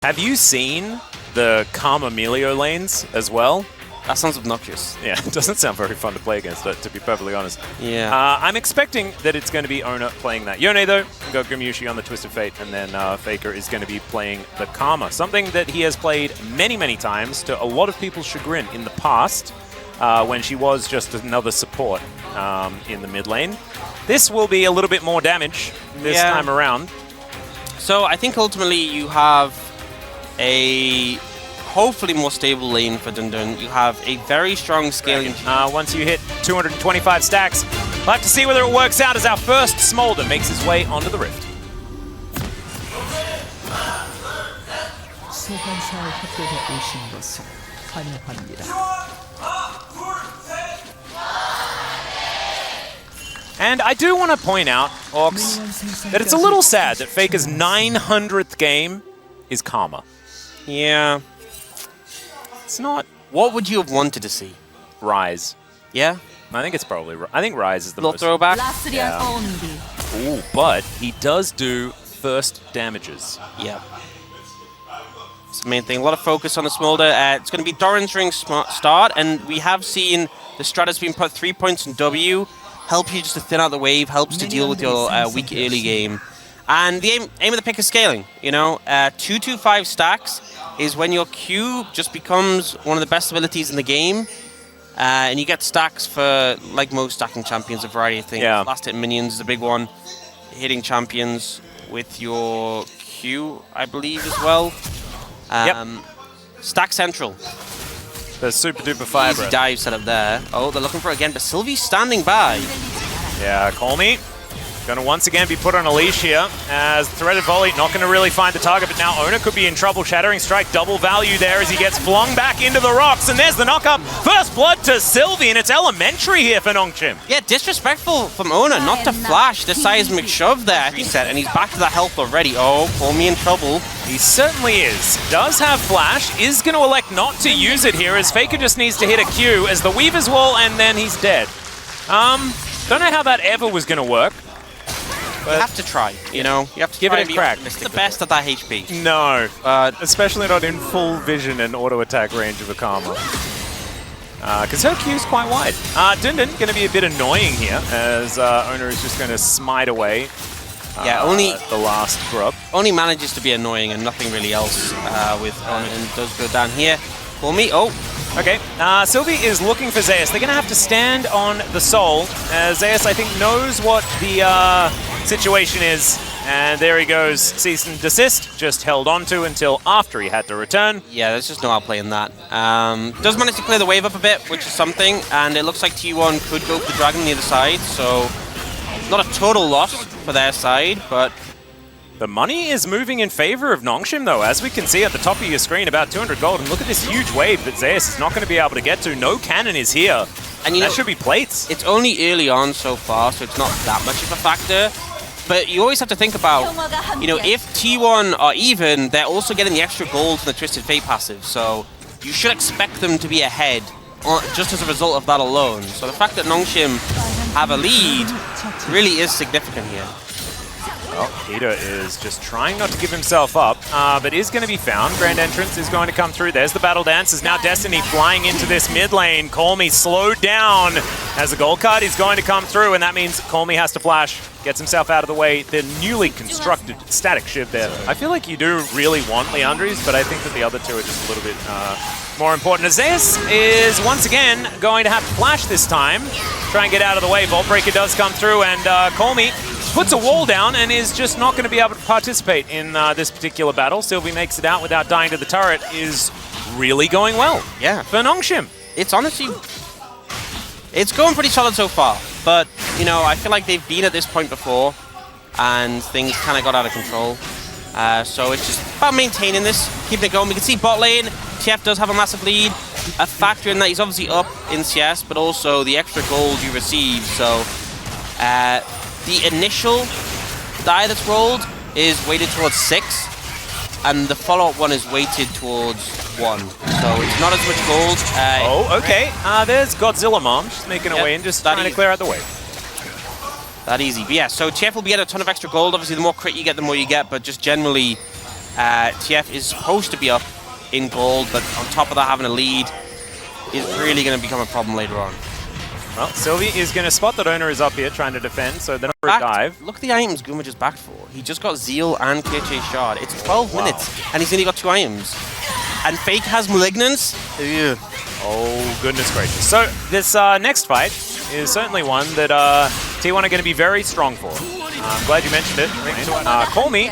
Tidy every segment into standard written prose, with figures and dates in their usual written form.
Have you seen the Karma Melio lanes as well? That sounds obnoxious. Yeah, it doesn't sound very fun to play against, to be perfectly honest. Yeah. I'm expecting that it's going to be Ona playing that. Yone, though, got Grimyushi on the Twisted Fate, and then Faker is going to be playing the Karma, something that he has played many, many times to a lot of people's chagrin in the past, when she was just another support in the mid lane. This will be a little bit more damage this time around. So I think ultimately you have a hopefully more stable lane for Dundun. You have a very strong scaling. Once you hit 225 stacks, we'll have to see whether it works out as our first Smolder makes his way onto the Rift. And I do want to point out, Orcs, that it's a little sad that Faker's 900th game is Karma. Yeah. It's not... What would you have wanted to see? Rise. Yeah? I think it's probably... I think Rise is the little most... throwback? Yeah. Ooh, but he does do first damages. Yeah. It's the main thing. A lot of focus on the Smolder. It's going to be Doran's ring start, and we have seen the strat has been put 3 points in W. Helps you just to thin out the wave, helps to deal with your weak early game. And the aim of the pick is scaling, you know. 225 stacks is when your Q just becomes one of the best abilities in the game. And you get stacks for, like most stacking champions, a variety of things. Yeah. Last hit minions is a big one. Hitting champions with your Q, I believe, as well. Stack Central. The super duper fiber. Easy dive set up there. Oh, they're looking for it again, but Sylvie's standing by. Yeah, Call Me. Gonna once again be put on a leash here, as Threaded Volley not gonna really find the target, but now Ona could be in trouble. Shattering Strike, double value there as he gets flung back into the rocks, and there's the knock-up. First blood to Sylvie, and it's elementary here for NONGSHIM. Yeah, disrespectful from Ona not to flash the seismic shove there, he said, and he's back to that health already. Oh, Call Me in trouble. He certainly is. Does have flash, is gonna elect not to use it here, as Faker just needs to hit a Q as the Weaver's Wall, and then he's dead. Don't know how that ever was gonna work. You have to try, you know? You have to give it a crack. It's the best at that HP. No, especially not in full vision and auto attack range of a Karma. Because her Q's quite wide. Dundun going to be a bit annoying here, as Ona is just going to smite away only the last grub. Only manages to be annoying and nothing really else with Ona, and does go down here. For me, Okay, Sylvie is looking for Zeus. They're going to have to stand on the Soul. Zeus, I think, knows what the situation is. And there he goes. Cease and desist. Just held onto until after he had to return. Yeah, there's just no outplaying that. Does manage to clear the wave up a bit, which is something. And it looks like T1 could go for the Dragon on the other side. So, not a total loss for their side, but... The money is moving in favor of NONGSHIM, though, as we can see at the top of your screen, about 200 gold. And look at this huge wave that Zeus is not going to be able to get to. No cannon is here. And that should be plates. It's only early on so far, so it's not that much of a factor. But you always have to think about, you know, if T1 are even, they're also getting the extra gold from the Twisted Fate passive. So you should expect them to be ahead just as a result of that alone. So the fact that NONGSHIM have a lead really is significant here. Well, Peter is just trying not to give himself up, but is going to be found. Grand Entrance is going to come through. There's the Battle Dance. Is now Destiny flying into this mid lane. Call Me slowed down as the gold card is going to come through, and that means Call Me has to flash, gets himself out of the way. The newly constructed static shiv there. I feel like you do really want Leandri's, but I think that the other two are just a little bit more important. Zeus is once again going to have to flash this time. Try and get out of the way. Vault Breaker does come through, and Call Me puts a wall down and is just not going to be able to participate in this particular battle. Sylvie makes it out without dying to the turret. Is really going well. Yeah. For NONGSHIM. It's honestly... It's going pretty solid so far. But, you know, I feel like they've been at this point before and things kind of got out of control. So it's just about maintaining this, keeping it going. We can see bot lane. TF does have a massive lead. A factor in that he's obviously up in CS, but also the extra gold you receive. So the initial die that's rolled is weighted towards 6, and the follow-up one is weighted towards 1. So it's not as much gold. Okay. There's Godzilla Mom just making her way in, just trying to clear out the way. That easy. But yeah, so TF will be getting a ton of extra gold. Obviously, the more crit you get, the more you get, but just generally, TF is supposed to be up in gold, but on top of that, having a lead is really going to become a problem later on. Well, Sylvie is going to spot that Owner is up here trying to defend, so then for a dive. Look at the items Guma just backed for. He just got Zeal and Clear Chase Shard. It's 12 minutes, and he's only got 2 items. And Fake has Malignance. Ew. Oh, goodness gracious. So this next fight is certainly one that T1 are going to be very strong for. I'm glad you mentioned it. Call Me,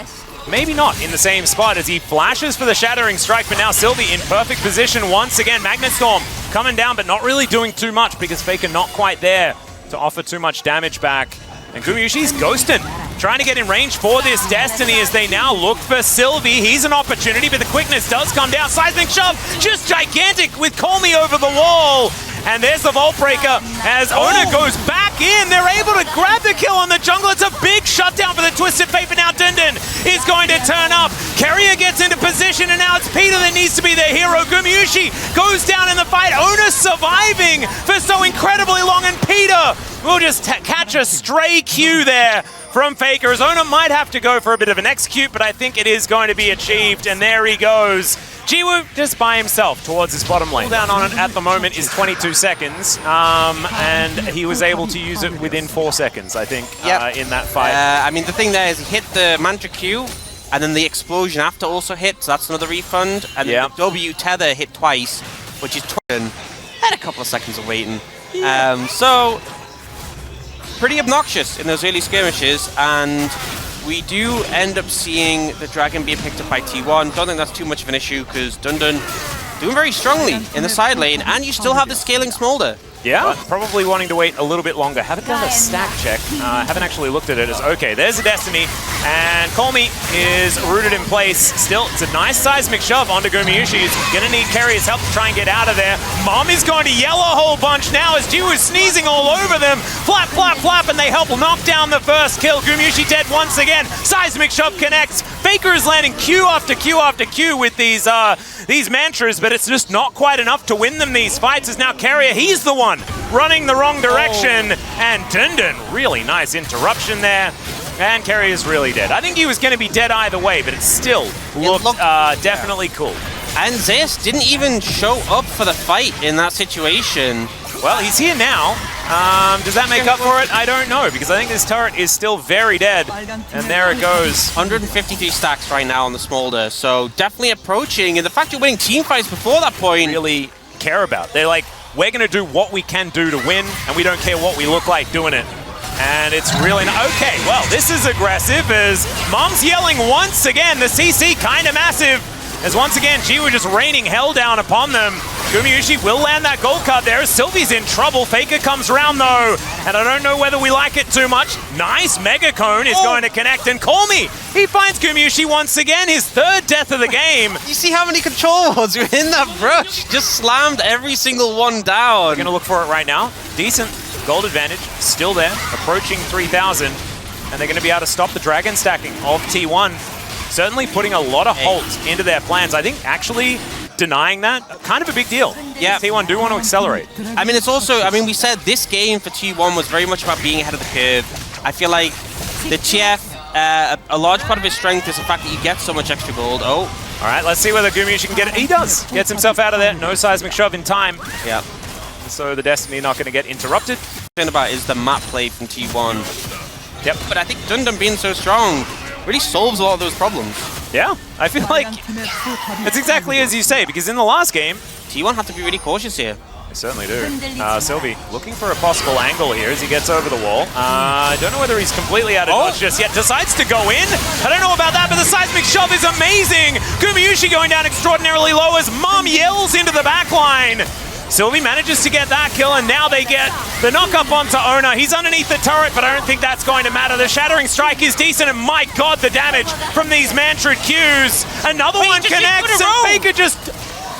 maybe not in the same spot as he flashes for the Shattering Strike, but now Sylvie in perfect position once again. Magnet Storm coming down, but not really doing too much because Faker not quite there to offer too much damage back. And Gumayusi's ghosting, trying to get in range for this Destiny as they now look for Sylvie. He's an opportunity, but the quickness does come down. Seismic Shove, just gigantic with Call Me over the wall. And there's the Vault Breaker as Owner goes back in. They're able to grab the kill on the jungle. It's a big shutdown for the Twisted Fate, but now Dundun is going to turn up. Carrier gets into position, and now it's Peter that needs to be their hero. Gumayusi goes down in the fight. Owner surviving for so incredibly long, and Peter will just catch a stray Q there from Faker, as Owner might have to go for a bit of an execute, but I think it is going to be achieved, and there he goes. Jiwoo just by himself towards his bottom lane. Cooldown on it at the moment is 22 seconds, and he was able to use it within 4 seconds, I think, in that fight. I mean, the thing there is he hit the Mantra Q, and then the explosion after also hit, so that's another refund, and the W tether hit twice, which is and had a couple of seconds of waiting. So, pretty obnoxious in those early skirmishes, and we do end up seeing the Dragon being picked up by T1. Don't think that's too much of an issue because Dundun doing very strongly in the side lane, and you still have the scaling Smolder. Yeah, but probably wanting to wait a little bit longer. Haven't done a stack check. Haven't actually looked at it as, okay, there's a Destiny, and Call Me is rooted in place. Still, it's a nice seismic shove onto Gumayusi. He's going to need Carrier's help to try and get out of there. Mom is going to yell a whole bunch now as Jiwoo is sneezing all over them. Flap, flap, flap, and they help knock down the first kill. Gumayusi dead once again. Seismic shove connects. Faker is landing Q after Q after Q with these mantras, but it's just not quite enough to win them these fights, as now Carrier, he's the one running the wrong direction, and Dundun, really nice interruption there, and Carrier's really dead. I think he was going to be dead either way, but it still looked definitely cool. And Zeus didn't even show up for the fight in that situation. Well, he's here now. Does that make up for it? I don't know, because I think this turret is still very dead, and there it goes. 153 stacks right now on the Smolder, so definitely approaching, and the fact you're winning team fights before that point really care about. They're like, we're going to do what we can do to win, and we don't care what we look like doing it. And it's really not. Okay, well, this is aggressive as Mom's yelling once again. The CC kind of massive, as once again, Jiwoo just raining hell down upon them. Gumayusi will land that gold card there. Sylvie's in trouble. Faker comes around though, and I don't know whether we like it too much. Nice Mega Cone is going to connect, and Call Me, he finds Gumayusi once again, his 3rd death of the game. You see how many control wards were in that brush? Just slammed every single one down. We're going to look for it right now. Decent gold advantage, still there, approaching 3,000, and they're going to be able to stop the dragon stacking of T1. Certainly putting a lot of halt into their plans. I think actually denying that, kind of a big deal. Yeah, T1 do want to accelerate. I mean, it's also, I mean, we said this game for T1 was very much about being ahead of the curve. I feel like the TF, a large part of his strength is the fact that you get so much extra gold. Oh. All right, let's see whether Gumayusi can get it. He does. Gets himself out of there. No seismic shove in time. Yeah. So the Destiny not going to get interrupted. The thing about is the map play from T1. Yep. But I think Dundun being so strong really solves a lot of those problems. Yeah, I feel like it's exactly as you say, because in the last game, T1 have to be really cautious here. They certainly do. Sylvie looking for a possible angle here as he gets over the wall. I don't know whether he's completely out of dodge just yet. Decides to go in. I don't know about that, but the seismic shove is amazing. Gumayusi going down extraordinarily low as Mom yells into the back line. Sylvie manages to get that kill, and now they get the knock-up onto Owner. He's underneath the turret, but I don't think that's going to matter. The Shattering Strike is decent, and my god, the damage from these Mantra Qs. Another one connects, and Faker just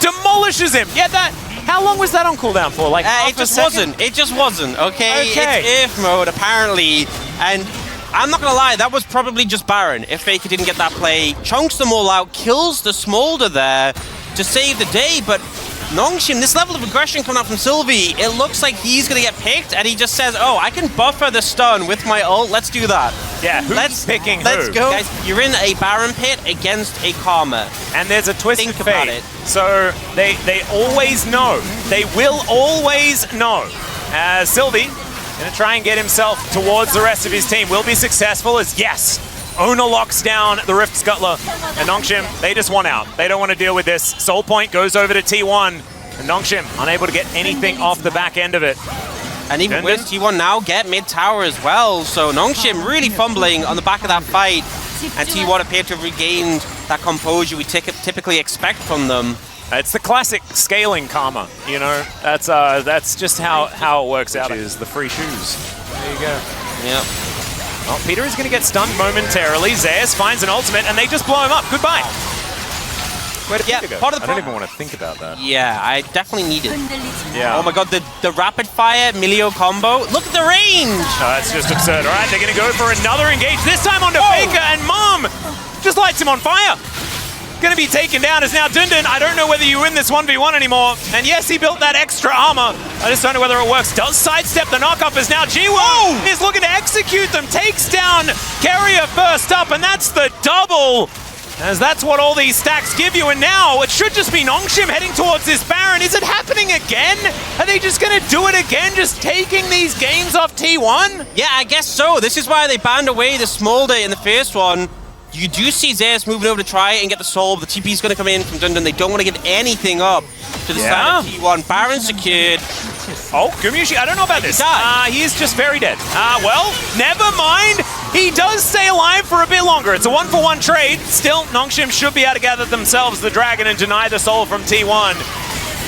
demolishes him. Get that? How long was that on cooldown for? Like it just wasn't. It just wasn't, okay? It's if mode, apparently, and I'm not gonna lie, that was probably just Baron if Faker didn't get that play. Chunks them all out, kills the Smolder there to save the day, but NONGSHIM, this level of aggression coming out from Sylvie, it looks like he's going to get picked, and he just says, oh, I can buffer the stun with my ult, let's do that. Yeah, who's picking Let's who? go. Guys, you're in a Baron pit against a Karma. And there's a twisted Think about fate. it. So they always know. They will always know. Sylvie gonna try and get himself towards the rest of his team. Will be successful as, yes, Ona locks down the Rift Scuttler. And NONGSHIM, they just want out. They don't want to deal with this. Soul Point goes over to T1. And NONGSHIM unable to get anything off the back end of it. And even with T1 now get mid tower as well. So NONGSHIM really fumbling on the back of that fight. And T1 appear to have regained that composure we typically expect from them. It's the classic scaling karma, you know. That's just how it works out. Is the free shoes. There you go. Yep. Well, Peter is going to get stunned momentarily. Zeus finds an ultimate, and they just blow him up. Goodbye. Where did Peter go? Part of the I don't even want to think about that. Yeah, I definitely need it. Yeah. Oh my god, the rapid fire Milio combo. Look at the range! Oh, that's just absurd. All right, they're going to go for another engage. This time onto Faker, and Mom just lights him on fire. Going to be taken down as now Dundun. I don't know whether you win this 1v1 anymore. And yes, he built that extra armor. I just don't know whether it works. Does sidestep the knockup as now Jiwoo is looking to execute them. Takes down Carrier first up, and that's the double. As that's what all these stacks give you. And now it should just be NONGSHIM heading towards this Baron. Is it happening again? Are they just going to do it again, just taking these games off T1? Yeah, I guess so. This is why they banned away the Smolder in the first one. You do see Zeus moving over to try and get the soul. The TP is going to come in from Dundun. They don't want to give anything up to the start of T1. Baron secured. Oh, Gumushi, I don't know about this. He is just very dead. Well, never mind. He does stay alive for a bit longer. It's a 1-for-1 trade. Still, NONGSHIM should be able to gather themselves the dragon and deny the soul from T1.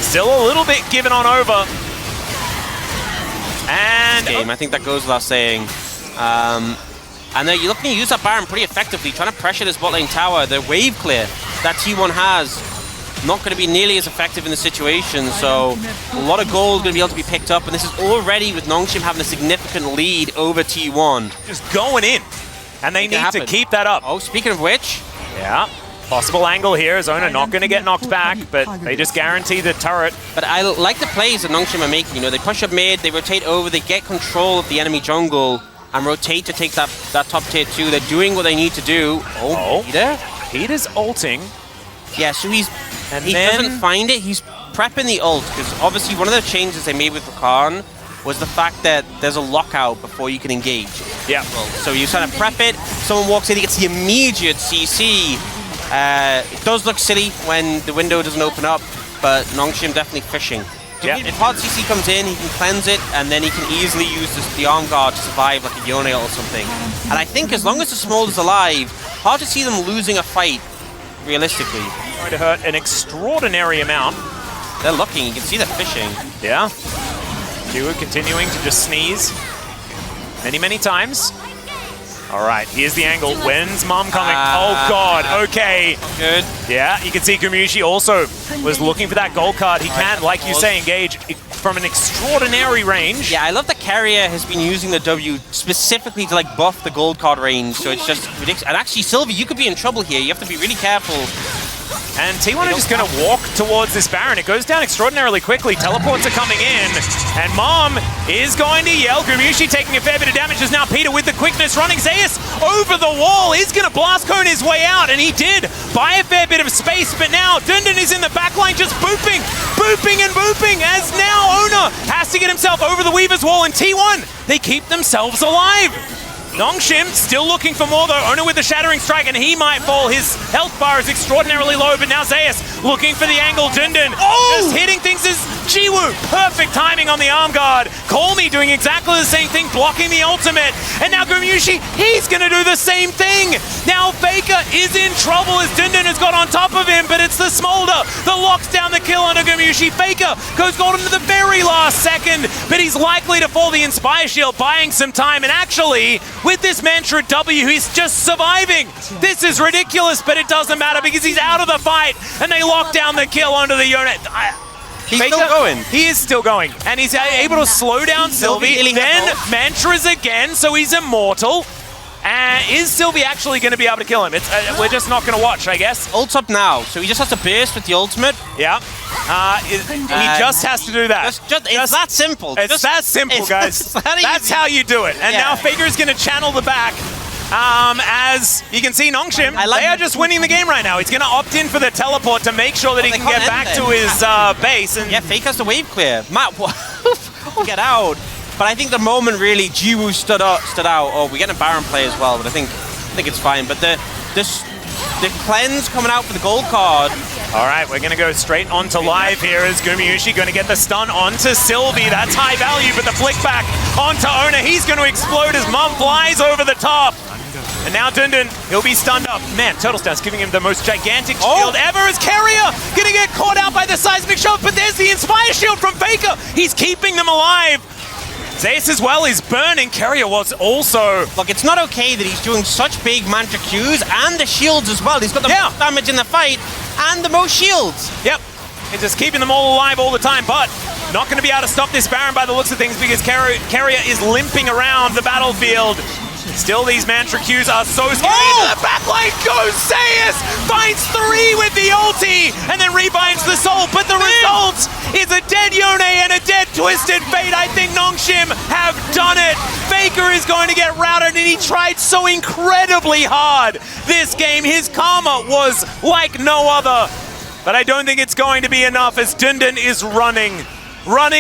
Still a little bit given on over. And I think that goes without saying. And you're looking to use that Baron pretty effectively, trying to pressure this bot lane tower. The wave clear that T1 has, not going to be nearly as effective in the situation, so a lot of gold going to be able to be picked up, and this is already with NONGSHIM having a significant lead over T1. Just going in, and they need to keep that up. Oh, speaking of which. Yeah, possible angle here. Zona not going to get knocked back, but they just guarantee the turret. But I like the plays that NONGSHIM are making. You know, they push up mid, they rotate over, they get control of the enemy jungle, and rotate to take that top tier 2. They're doing what they need to do. Oh, Peter's ulting. Yeah, so he doesn't find it. He's prepping the ult, because obviously one of the changes they made with Rakan was the fact that there's a lockout before you can engage. Yeah. So you kind of prep it, someone walks in, he gets the immediate CC. It does look silly when the window doesn't open up, but NONGSHIM definitely fishing. Yeah. If hard CC comes in, he can cleanse it, and then he can easily use the arm guard to survive like a Yone or something. And I think as long as the Smolder's alive, hard to see them losing a fight, realistically. Going to hurt an extraordinary amount. They're looking, you can see they're fishing. Yeah. Jiwoo continuing to just sneeze many times. All right, here's the angle. When's Mom coming? Oh God, okay. Good. Yeah, you can see Gumushi also was looking for that gold card. He can, like you say, engage from an extraordinary range. Yeah, I love that Carrier has been using the W specifically to like buff the gold card range, so it's just ridiculous. And actually, Sylvie, you could be in trouble here. You have to be really careful. And T1 are just going to walk towards this Baron. It goes down extraordinarily quickly. Teleports are coming in. And Mom is going to yell. Gumushi taking a fair bit of damage as now Peter with the quickness running. Zeus over the wall is going to blast cone his way out. And he did buy a fair bit of space. But now Dundun is in the backline just booping as now Ona has to get himself over the Weaver's wall. And T1, they keep themselves alive. NONGSHIM still looking for more though. Ona with the Shattering Strike, and he might fall. His health bar is extraordinarily low, but now Zeus looking for the angle. Dundun just hitting things as Jiwoo. Perfect timing on the arm guard. Call Me doing exactly the same thing, blocking the ultimate. And now Gumushi, he's going to do the same thing. Now Faker is in trouble as Dundun has got on top of him, but it's the Smolder that locks down the kill onto Gumushi. Faker goes golden to the very last second, but he's likely to fall the Inspire Shield, buying some time. And actually, with this Mantra W, he's just surviving. This is ridiculous, but it doesn't matter because he's out of the fight, and they lock down the kill onto the unit. He's still going. He is still going, and he's able to slow down Sylvie, then Mantras again, so he's immortal. Is Sylvie actually going to be able to kill him? We're just not going to watch, I guess. Ult's up now, so he just has to burst with the ultimate. Yeah. He just has to do that. It's that simple. It's that simple, guys. That's how you do it. And now Faker's going to channel the back. As you can see, NONGSHIM, they are just winning the game right now. He's going to opt in for the teleport to make sure that he can get back to his base. And yeah, Fake has the wave clear. Matt, get out. But I think the moment really Jiwoo stood out. Oh, we're getting a Baron play as well, but I think it's fine. But the cleanse coming out for the gold card. All right, we're going to go straight onto live here as Gumayusi going to get the stun onto Sylvie. That's high value, but the flick back onto Ona. He's going to explode as Mum flies over the top. And now Dundun, he'll be stunned up. Man, Turtlestar's giving him the most gigantic shield ever as Carrier going to get caught out by the seismic shove, but there's the Inspire shield from Faker. He's keeping them alive. Zeus as well is burning. Carrier was also... Look, it's not okay that he's doing such big mantra Qs and the shields as well. He's got the most damage in the fight and the most shields. Yep. He's just keeping them all alive all the time, but not going to be able to stop this Baron by the looks of things because Carrier is limping around the battlefield. Still, these mantra Qs are so scary. Into the back lane goes Zeus! Finds 3 with the ulti, and then rebinds the soul, but the result is a dead Yone and a dead Twisted Fate. I think NONGSHIM have done it. Faker is going to get routed, and he tried so incredibly hard this game. His karma was like no other, but I don't think it's going to be enough as Dundun is running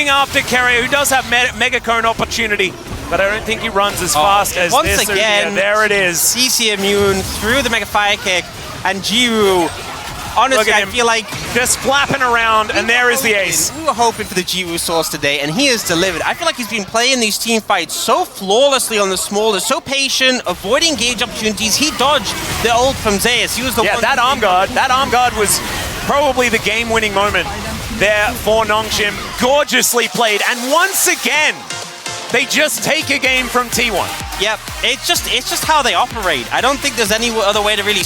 after Carrier, who does have Mega Cone opportunity. But I don't think he runs as fast as once this. again, there it is. CC immune through the Mega Fire Kick, and Jiwoo, honestly, I feel like... just flapping around, and there is the ace. We were hoping for the Jiwoo source today, and he has delivered. I feel like he's been playing these team fights so flawlessly on the smallest, so patient, avoiding gauge opportunities. He dodged the ult from Zeus. He was the one... that arm guard was probably the game-winning moment there for NONGSHIM. Gorgeously played, and once again, they just take a game from T1. Yep, it's just how they operate. I don't think there's any other way to really